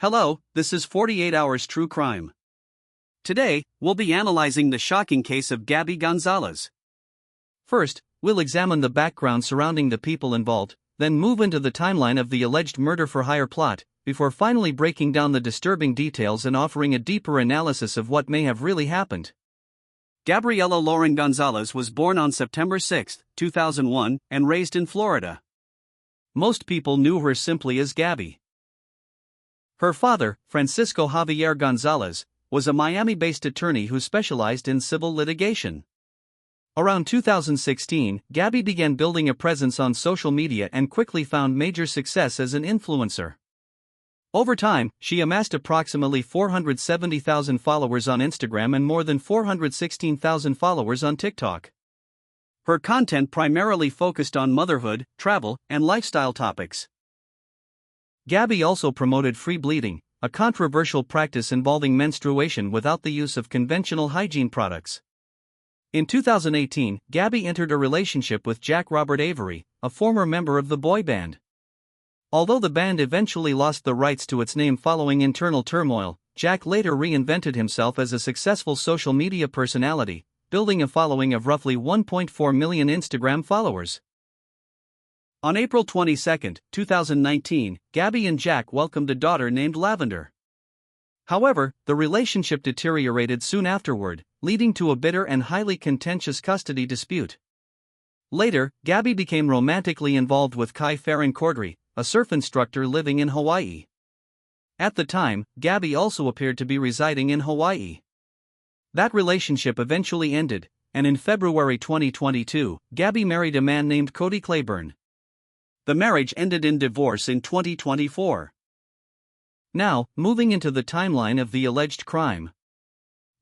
Hello, this is 48 Hours True Crime. Today, we'll be analyzing the shocking case of Gabby Gonzalez. First, we'll examine the background surrounding the people involved, then move into the timeline of the alleged murder-for-hire plot, before finally breaking down the disturbing details and offering a deeper analysis of what may have really happened. Gabriela Lauren Gonzalez was born on September 6, 2001, and raised in Florida. Most people knew her simply as Gabby. Her father, Francisco Javier Gonzalez, was a Miami-based attorney who specialized in civil litigation. Around 2016, Gabby began building a presence on social media and quickly found major success as an influencer. Over time, she amassed approximately 470,000 followers on Instagram and more than 416,000 followers on TikTok. Her content primarily focused on motherhood, travel, and lifestyle topics. Gabby also promoted free bleeding, a controversial practice involving menstruation without the use of conventional hygiene products. In 2018, Gabby entered a relationship with Jack Avery, a former member of the boy band. Although the band eventually lost the rights to its name following internal turmoil, Jack later reinvented himself as a successful social media personality, building a following of roughly 1.4 million Instagram followers. On April 22, 2019, Gabby and Jack welcomed a daughter named Lavender. However, the relationship deteriorated soon afterward, leading to a bitter and highly contentious custody dispute. Later, Gabby became romantically involved with Kai Farron Cordry, a surf instructor living in Hawaii. At the time, Gabby also appeared to be residing in Hawaii. That relationship eventually ended, and in February 2022, Gabby married a man named Cody Claiborne. The marriage ended in divorce in 2024. Now, moving into the timeline of the alleged crime.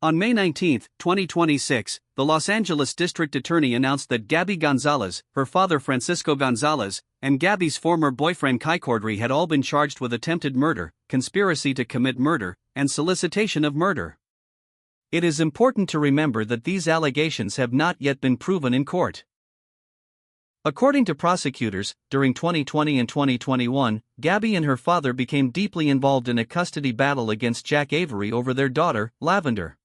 On May 19, 2026, the Los Angeles District Attorney announced that Gabby Gonzalez, her father Francisco Gonzalez, and Gabby's former boyfriend Kai Cordry had all been charged with attempted murder, conspiracy to commit murder, and solicitation of murder. It is important to remember that these allegations have not yet been proven in court. According to prosecutors, during 2020 and 2021, Gabby and her father became deeply involved in a custody battle against Jack Avery over their daughter, Lavender.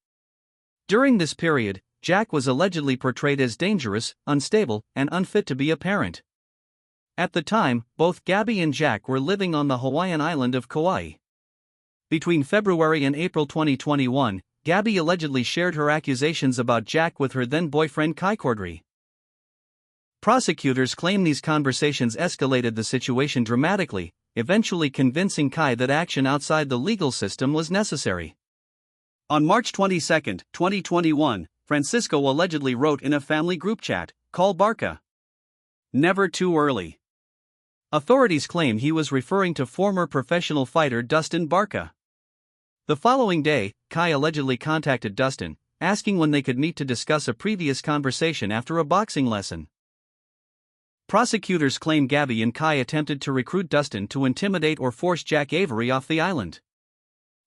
During this period, Jack was allegedly portrayed as dangerous, unstable, and unfit to be a parent. At the time, both Gabby and Jack were living on the Hawaiian island of Kauai. Between February and April 2021, Gabby allegedly shared her accusations about Jack with her then-boyfriend Kai Cordry. Prosecutors claim these conversations escalated the situation dramatically, eventually convincing Kai that action outside the legal system was necessary. On March 22, 2021, Francisco allegedly wrote in a family group chat, "Call Barca. Never too early." Authorities claim he was referring to former professional fighter Dustin Barca. The following day, Kai allegedly contacted Dustin, asking when they could meet to discuss a previous conversation after a boxing lesson. Prosecutors claim Gabby and Kai attempted to recruit Dustin to intimidate or force Jack Avery off the island.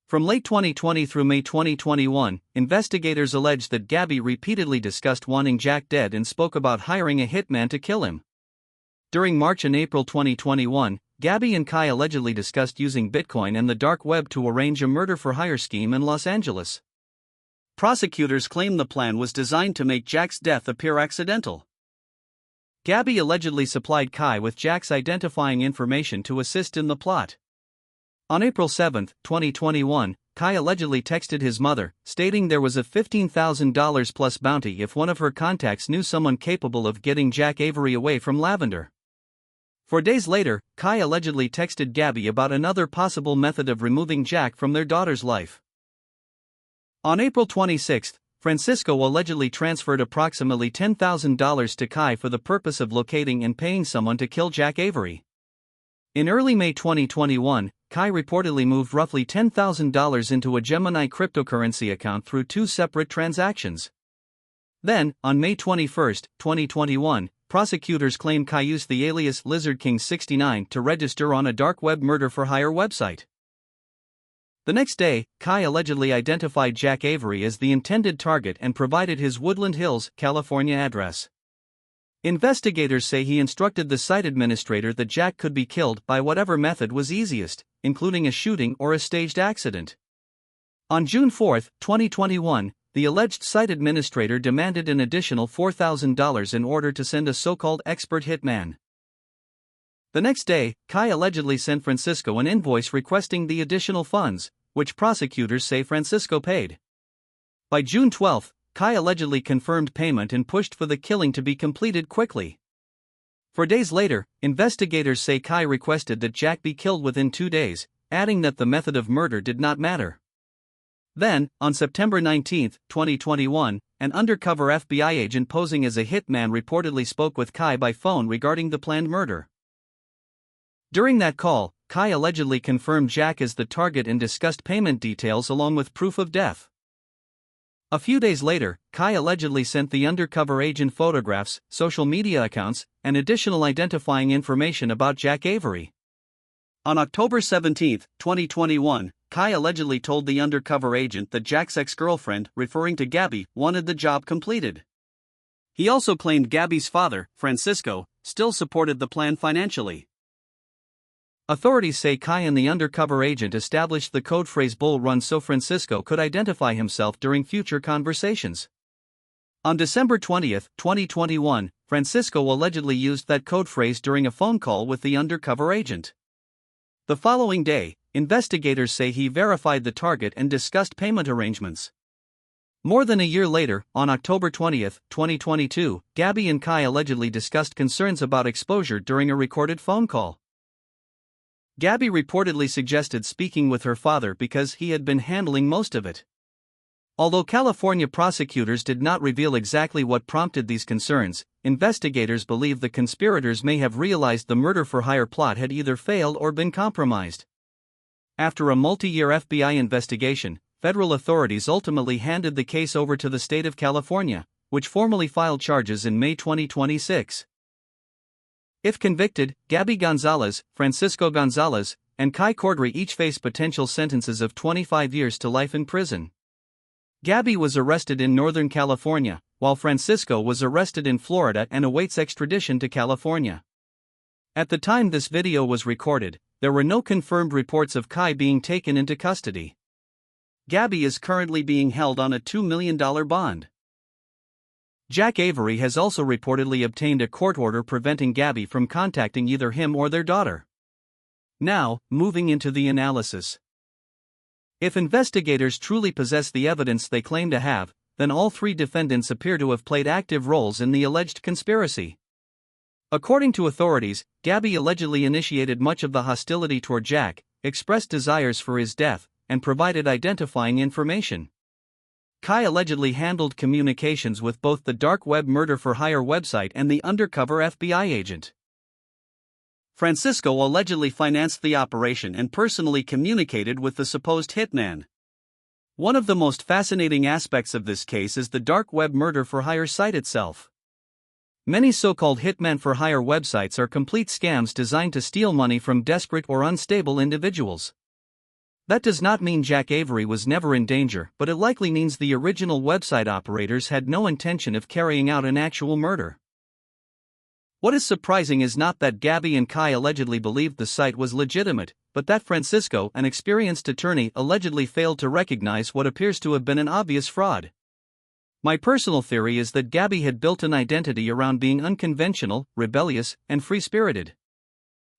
From late 2020 through May 2021, investigators alleged that Gabby repeatedly discussed wanting Jack dead and spoke about hiring a hitman to kill him. During March and April 2021, Gabby and Kai allegedly discussed using Bitcoin and the dark web to arrange a murder-for-hire scheme in Los Angeles. Prosecutors claim the plan was designed to make Jack's death appear accidental. Gabby allegedly supplied Kai with Jack's identifying information to assist in the plot. On April 7, 2021, Kai allegedly texted his mother, stating there was a $15,000 plus bounty if one of her contacts knew someone capable of getting Jack Avery away from Lavender. 4 days later, Kai allegedly texted Gabby about another possible method of removing Jack from their daughter's life. On April 26, Francisco allegedly transferred approximately $10,000 to Kai for the purpose of locating and paying someone to kill Jack Avery. In early May 2021, Kai reportedly moved roughly $10,000 into a Gemini cryptocurrency account through 2 separate transactions. Then, on May 21, 2021, prosecutors claim Kai used the alias LizardKing69 to register on a dark web murder-for-hire website. The next day, Kai allegedly identified Jack Avery as the intended target and provided his Woodland Hills, California address. Investigators say he instructed the site administrator that Jack could be killed by whatever method was easiest, including a shooting or a staged accident. On June 4, 2021, the alleged site administrator demanded an additional $4,000 in order to send a so-called expert hitman. The next day, Kai allegedly sent Francisco an invoice requesting the additional funds, which prosecutors say Francisco paid. By June 12, Kai allegedly confirmed payment and pushed for the killing to be completed quickly. 4 days later, investigators say Kai requested that Jack be killed within 2 days, adding that the method of murder did not matter. Then, on September 19, 2021, an undercover FBI agent posing as a hitman reportedly spoke with Kai by phone regarding the planned murder. During that call, Kai allegedly confirmed Jack as the target and discussed payment details along with proof of death. A few days later, Kai allegedly sent the undercover agent photographs, social media accounts, and additional identifying information about Jack Avery. On October 17, 2021, Kai allegedly told the undercover agent that Jack's ex-girlfriend, referring to Gabby, wanted the job completed. He also claimed Gabby's father, Francisco, still supported the plan financially. Authorities say Kai and the undercover agent established the code phrase "bull run" so Francisco could identify himself during future conversations. On December 20, 2021, Francisco allegedly used that code phrase during a phone call with the undercover agent. The following day, investigators say he verified the target and discussed payment arrangements. More than a year later, on October 20, 2022, Gabby and Kai allegedly discussed concerns about exposure during a recorded phone call. Gabby reportedly suggested speaking with her father because he had been handling most of it. Although California prosecutors did not reveal exactly what prompted these concerns, investigators believe the conspirators may have realized the murder-for-hire plot had either failed or been compromised. After a multi-year FBI investigation, federal authorities ultimately handed the case over to the state of California, which formally filed charges in May 2026. If convicted, Gabby Gonzalez, Francisco Gonzalez, and Kai Cordray each face potential sentences of 25 years to life in prison. Gabby was arrested in Northern California, while Francisco was arrested in Florida and awaits extradition to California. At the time this video was recorded, there were no confirmed reports of Kai being taken into custody. Gabby is currently being held on a $2 million bond. Jack Avery has also reportedly obtained a court order preventing Gabby from contacting either him or their daughter. Now, moving into the analysis. If investigators truly possess the evidence they claim to have, then all three defendants appear to have played active roles in the alleged conspiracy. According to authorities, Gabby allegedly initiated much of the hostility toward Jack, expressed desires for his death, and provided identifying information. Kai allegedly handled communications with both the dark web murder-for-hire website and the undercover FBI agent. Francisco allegedly financed the operation and personally communicated with the supposed hitman. One of the most fascinating aspects of this case is the dark web murder-for-hire site itself. Many so-called hitman-for-hire websites are complete scams designed to steal money from desperate or unstable individuals. That does not mean Jack Avery was never in danger, but it likely means the original website operators had no intention of carrying out an actual murder. What is surprising is not that Gabby and Kai allegedly believed the site was legitimate, but that Francisco, an experienced attorney, allegedly failed to recognize what appears to have been an obvious fraud. My personal theory is that Gabby had built an identity around being unconventional, rebellious, and free-spirited.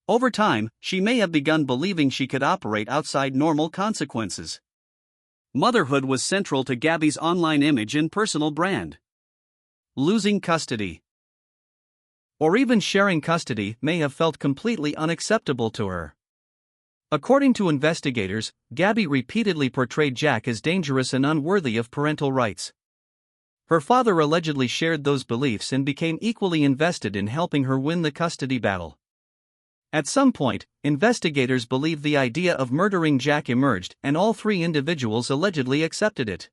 Over time, she may have begun believing she could operate outside normal consequences. Motherhood was central to Gabby's online image and personal brand. Losing custody, or even sharing custody, may have felt completely unacceptable to her. According to investigators, Gabby repeatedly portrayed Jack as dangerous and unworthy of parental rights. Her father allegedly shared those beliefs and became equally invested in helping her win the custody battle. At some point, investigators believe the idea of murdering Jack emerged, and all three individuals allegedly accepted it.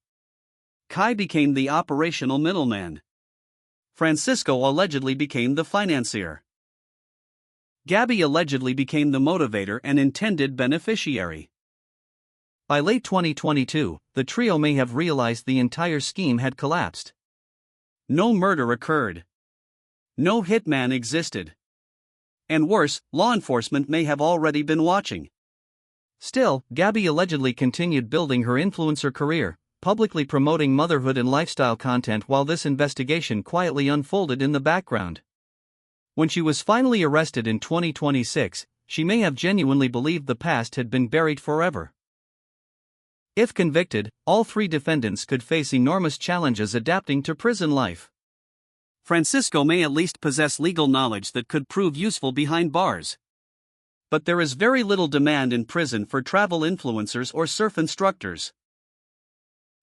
Kai became the operational middleman. Francisco allegedly became the financier. Gabby allegedly became the motivator and intended beneficiary. By late 2022, the trio may have realized the entire scheme had collapsed. No murder occurred. No hitman existed. And worse, law enforcement may have already been watching. Still, Gabby allegedly continued building her influencer career, publicly promoting motherhood and lifestyle content while this investigation quietly unfolded in the background. When she was finally arrested in 2026, she may have genuinely believed the past had been buried forever. If convicted, all three defendants could face enormous challenges adapting to prison life. Francisco may at least possess legal knowledge that could prove useful behind bars. But there is very little demand in prison for travel influencers or surf instructors.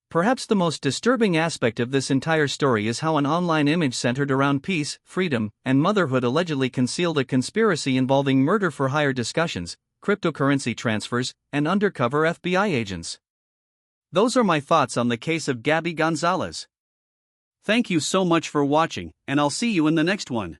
Perhaps the most disturbing aspect of this entire story is how an online image centered around peace, freedom, and motherhood allegedly concealed a conspiracy involving murder-for-hire discussions, cryptocurrency transfers, and undercover FBI agents. Those are my thoughts on the case of Gabby Gonzalez. Thank you so much for watching, and I'll see you in the next one.